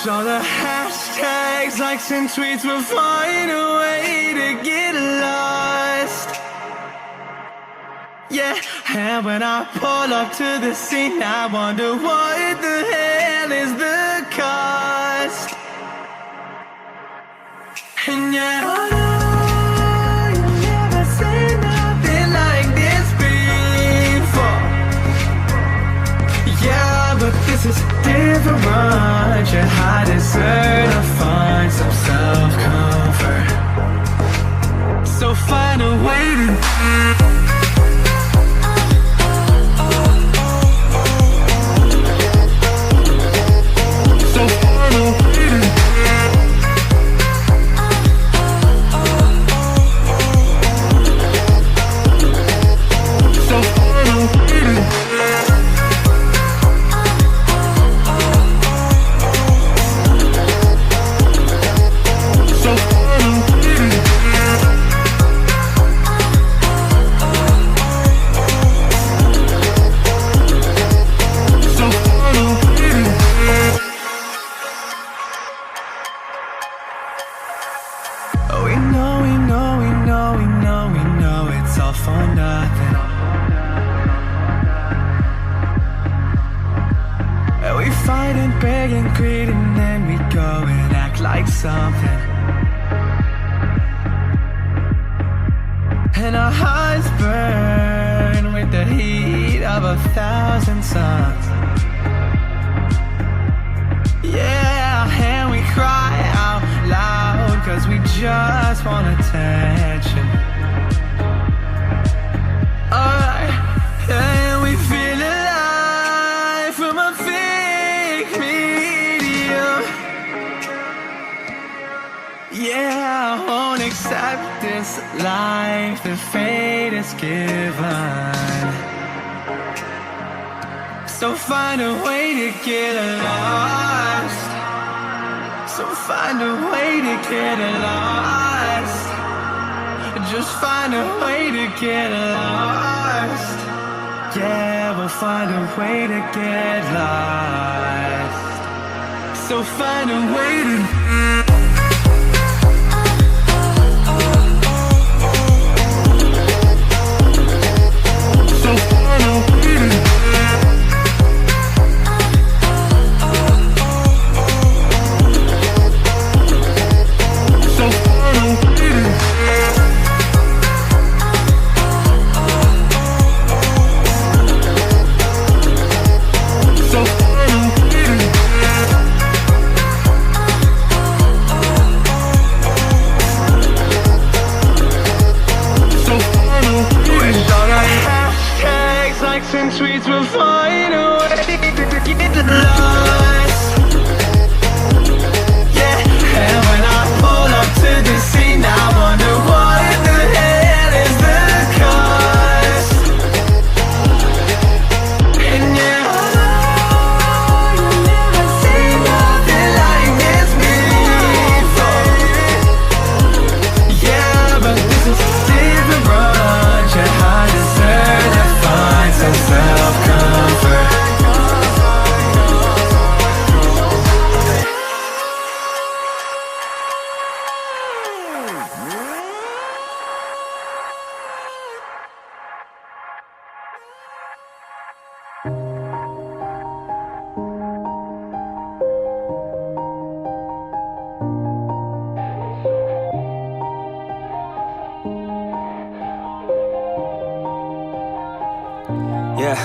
all the hashtags, likes and tweets will find a way to get lost. Yeah, and when I pull up to the scene, I wonder what the hell is the cost. And yeah, I know you've never seen nothing like this before. Yeah, but this is different. You deserve to find some self-comfort. So find a way to it's all for nothing. And we fight and beg and greed, and then we go and act like something. And our hearts burn with the heat of 1,000 suns. Yeah, and we cry out loud, 'cause we just want attention. Alright, and we feel alive from a fake medium. Yeah, I won't accept this life that fate is given. So find a way to get lost. So find a way to get lost. Just find a way to get lost. Yeah, we'll find a way to get lost. So find a way to and tweets will find a way to get lost. Yeah, and when I pull up to the scene, I wonder what the hell is the cost. And yeah, you've never seen nothing like this before. Yeah, but this is different, yeah, I deserve to find some self-comfort. Yeah,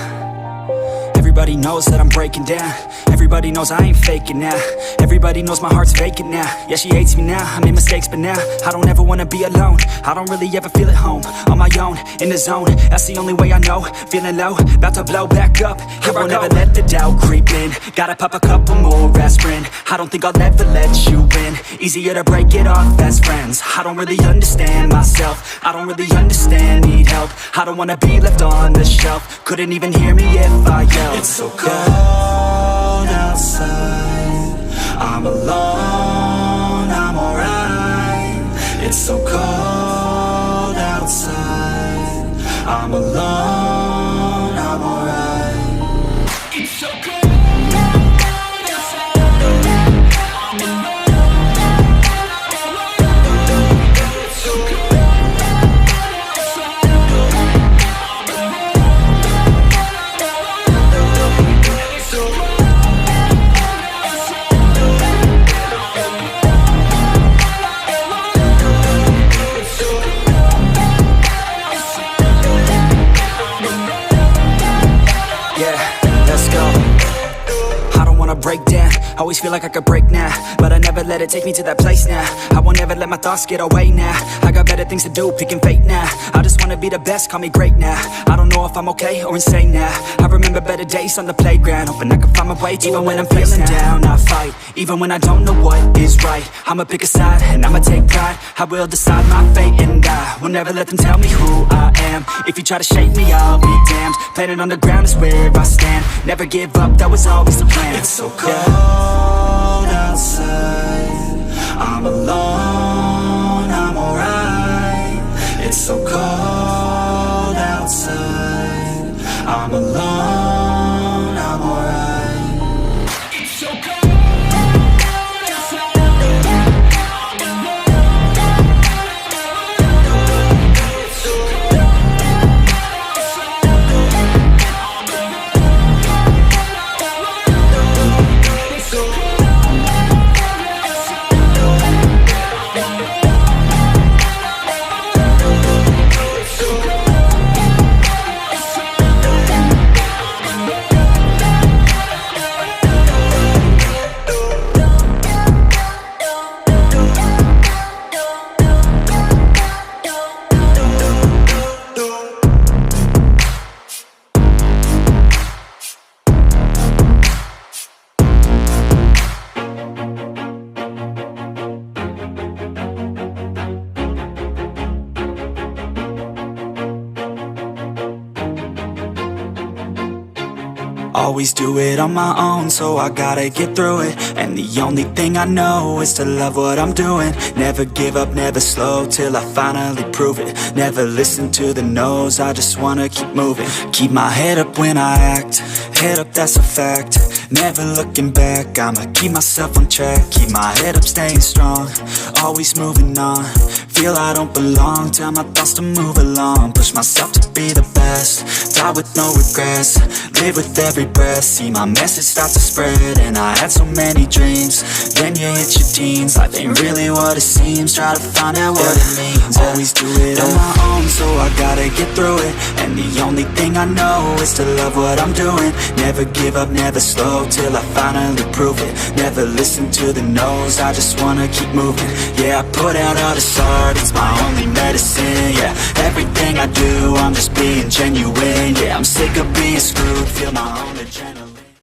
everybody knows that I'm breaking down. Everybody knows I ain't faking now. Everybody knows my heart's vacant now. Yeah, she hates me now, I made mistakes but now I don't ever wanna be alone. I don't really ever feel at home. On my own, in the zone, that's the only way I know. Feeling low, about to blow back up. Here I won't ever let the doubt creep in. Gotta pop a couple more aspirin. I don't think I'll ever let you in. Easier to break it off best friends. I don't really understand myself. I don't really understand, need help. I don't wanna be left on the shelf. Couldn't even hear me if I yelled. It's so cold outside, I'm alone, I'm alright. It's so cold outside, I'm alone, I'm alright. It's so cold outside, break down. Always feel like I could break now, but I never let it take me to that place now. I won't ever let my thoughts get away now. I got better things to do, picking fate now. I just wanna be the best, call me great now. I don't know if I'm okay or insane now. I remember better days on the playground, hoping I can find my way even when I'm feeling down. I fight, even when I don't know what is right. I'ma pick a side, and I'ma take pride. I will decide my fate, and I will never let them tell me who I am. If you try to shake me, I'll be damned. Planet on the ground is where I stand. Never give up, that was always the plan. It's so cold outside, I'm alone, I'm alright. It's so cold outside, I'm alone, I'm alright. It's so cold outside, I'm alone, it's so cold Always do it on my own, so I gotta get through it. And the only thing I know is to love what I'm doing. Never give up, never slow, till I finally prove it. Never listen to the no's, I just wanna keep moving. Keep my head up when I act, head up, that's a fact. Never looking back, I'ma keep myself on track. Keep my head up, staying strong, always moving on. Feel I don't belong, tell my thoughts to move along. Push myself to be the best, die with no regrets. Live with every breath, see my message start to spread. And I had so many dreams, then you hit your teens. Life ain't really what it seems, try to find out what it means. Always do it on my own, so I gotta get through it. And the only thing I know is to love what I'm doing. Never give up, never slow, till I finally prove it. Never listen to the no's, I just wanna keep moving. Yeah, I put out all this art, it's my only medicine. Yeah, everything I do, I'm just being genuine. Yeah, I'm sick of being screwed, feel my own adrenaline.